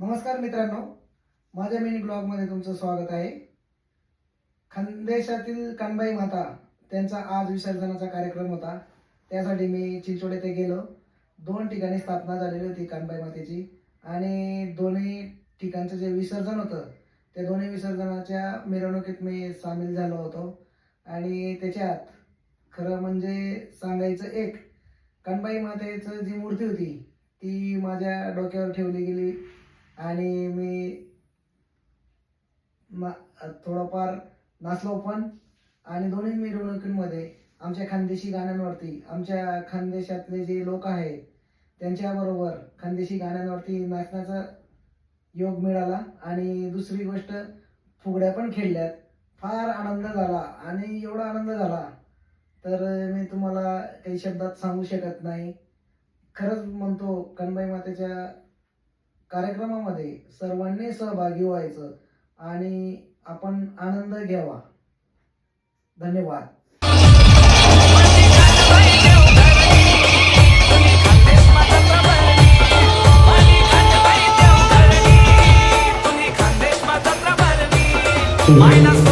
नमस्कार मित्रांनो, माझ्या मिनी ब्लॉगमध्ये तुमचं स्वागत आहे. खानदेशातील कानबाई माता त्यांचा आज विसर्जनाचा कार्यक्रम होता. त्यासाठी मी चिंचोड येथे गेलो. 2 ठिकाणी स्थापना झालेली होती कानबाई मातेची आणि दोन्ही ठिकाणचं जे विसर्जन होतं त्या दोन्ही विसर्जनाच्या मिरवणुकीत मी सामील झालो होतो. आणि त्याच्यात खरं म्हणजे सांगायचं एक, कानबाई मातेचं जी मूर्ती होती ती माझ्या डोक्यावर ठेवली गेली आणि मी थोडंफार नाचलो पण. आणि दोन्ही मिरवणुकींमध्ये आमच्या खानदेशी गाण्यांवरती आमच्या खानदेशातले जे लोक आहेत त्यांच्याबरोबर खानदेशी गाण्यांवरती नाचण्याचा योग मिळाला. आणि दुसरी गोष्ट, फुगड्या पण खेळल्यात. फार आनंद झाला आणि एवढा आनंद झाला तर मी तुम्हाला काही शब्दात सांगू शकत नाही. खरंच म्हणतो, कानबाई मातेच्या कार्यक्रमामध्ये सर्वांनी सहभागी व्हायचं आणि आपण आनंद घ्यावा. धन्यवाद. मायनस